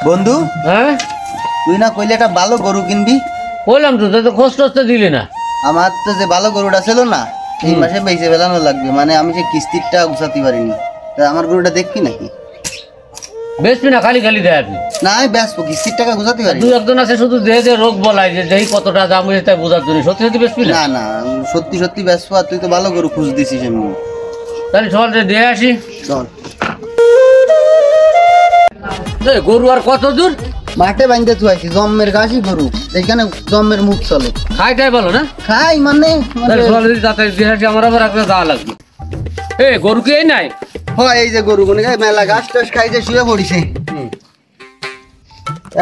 বন্ধু হ্যাঁ তুই না কইলে একটা ভালো গরু কিনবি? বললাম তো, তো খোঁজ টোজ তো দিলি না। আমার তো যে ভালো গরুটা ছিল না এই মাসে বেঁচে ফেলানো লাগবে, মানে আমি সে কিস্তিরটা গুছাতে পারিনি। তা আমার গরুটা দেখবি নাকি? বেশি না, খালি খালি দেয় আপনি। না আমি বেচবো, কিস্তির টাকা গুছাতে পারি। দুই একজন আছে শুধু দেহে দেহে রোগ বলাই যে যেই কতটা দাম হয়েছে তাই বোঝার জন্য। সত্যি সত্যি বেশি না। না না সত্যি সত্যি বেচবো, আর তুই তো ভালো গরু খুঁজ দিছিস এমনি। তাহলে সকাল থেকে দিয়ে আসি। চল গরু আর কত দূর? মাঠে বাঁধতে থুয়াইছি, জম্মের ঘাসই গরু, এইখানে জম্মের মুখ চলে। খাইটাই ভালো না? খাই মানে তাহলে সকাল থেকে যাতে দিয়ে আসি, আমার আবার একটা যাওয়া লাগবে। গরু কি এই নাই? হয় এই যে গরু মনে খাই মেলা ঘাস টাস খাই যে শুয়ে পড়িছে।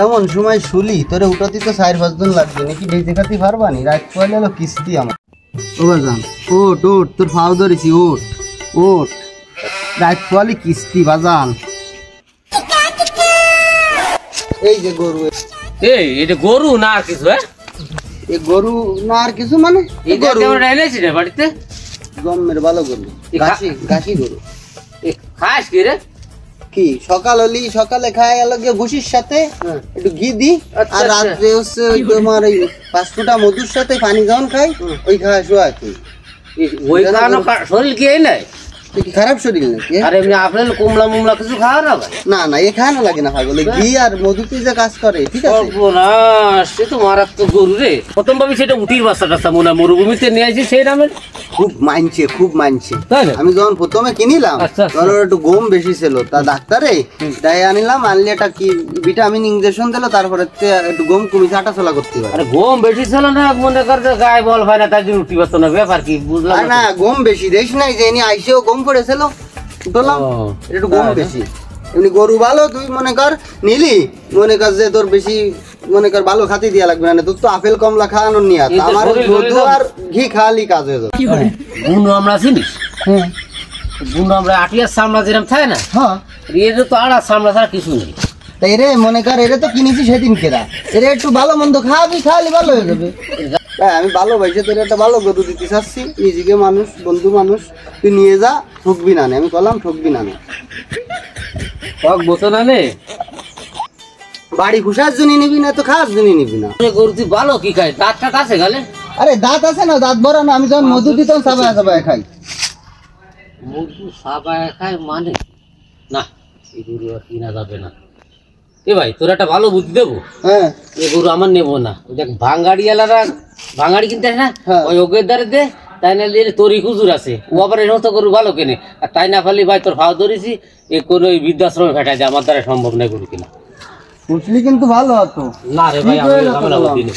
এমন সময় শুলি তোরে উঠাতে তো 4-5 দিন লাগবে, নাকি বেঁচে খাতে পারবানি? রাত পয়লে হলো কিস্তি আমার। ওবার যান ওট ওট, তোর ফাও ধরেছি, ওট ওট, রাত পয়লে কিস্তি বাজান। এই যে গরু, এটা গরু না আর কিছু? এই গরু না আর কিছু মানে এই গরু এনেছি রে বাড়িতে, জম্মের ভালো গরু, ঘাসি ঘাসি গরু। খাস কি রে? কি সকাল হলি সকালে খাই গেল গিয়ে ভুসির সাথে একটু ঘি দি, আর রাত্রে হচ্ছে ওই তোমার ওই 5 ফোঁটা মধুর সাথে পানি যখন খাই ওই খাওয়া শোয়া খাই। ওই খাওয়ানো শরীর কি এই নাই? কি খারাপ শরীর নাকি? আর এমনি আপেল কমলা মুমলা কিছু খাওয়া না ভাই? না না এ খাওয়ানো লাগে না পাগল, ঘি আর মধুতে যে কাজ করে। ঠিক আছে সে তো মারাত্মক গরু রে। প্রথম ভাবি সেটা উঠির বাচ্চা টাচ্চা মনে হয় মরুভূমিতে নিয়ে আসি সেই নামের। খুব মানছে খুব মানছে। তাই না? আমি যখন প্রথমে কিনিলাম তখন ওর একটু গম বেশি ছিল, তা ডাক্তারে তাই আনিলাম, আনলে একটা কি ভিটামিন ইনজেকশন দিল, তারপরে একটু গম কমিছে, হাঁটা চলা করতে পারে। আরে গম বেশি ছিল না, মনে কর যে গায়ে বল হয় না তাই জন্য উঠি পারতো না, ব্যাপার কি বুঝলাম না? গম বেশি দেশ নাই যে এনে আইসেও গম পড়েছিল, উঠলাম একটু গম বেশি। এমনি গরু ভালো, তুই মনে কর নিলি, মনে কর যে তোর বেশি মনে কর ভালো খাতি দিয়া লাগবে না, তোর তো আপেল কমলা খাওয়ানোর নিয়ে আমার মধু আর ঘি খাওয়ালি কাজ হয়ে যাবে। বুনো আমরা চিনিস? বুনো আমরা আটিয়ার সামলা যেরকম থাকে না, হ্যাঁ এর তো আর সামলা ছাড়া কিছু নেই। তাই রে মনে কর এরে তো কিনেছি সেদিন কেরা, এরে একটু ভালো মন্দ খাওয়াবি, খাওয়ালি ভালো হয়ে যাবে। আমি ভালোবাসে তোর একটা ভালো গরু দিতে চাচ্ছি, নিজেকে মানুষ বন্ধু মানুষ, তুই নিয়ে যা, ঠকবি না। আমি বললাম ঠকবি না, ঠক বসে না নে, বাড়ি খুশার জন্য নিবি না তো খাওয়ার জন্য নিবি না। গরু তুই ভালো কি খাই? দাঁত টাত আছে গালে? আরে দাঁত আছে না, দাঁত ভরা না, আমি যখন মধু দিতাম সাবায় সাবায় খাই। মধু সাবায় খায় মানে না, এই গরু আর কিনা যাবে না। ভাই তোর একটা ভালো বুদ্ধি দেবো, হ্যাঁ এই গরু আমার নেবো না। ওই দেখ ভাঙ্গাড়িওয়ালারা ভাঙ্গাড়ি কিনতে না, ওই ওকে দ্বারে দে, তাই না তোরই খুচুর আছে, ও আবার এর মতো গরু ভালো কেনে। আর তাই না ফালি ভাই তোর ফাও ধরেছি, এ কোনো ওই বৃদ্ধাশ্রমে ফেটাই যায়, আমার দ্বারা সম্ভব নয় গরু কিনা। বুঝলি কিন্তু ভালো হতো না রে ভাই, আমি বুদ্ধি নেই।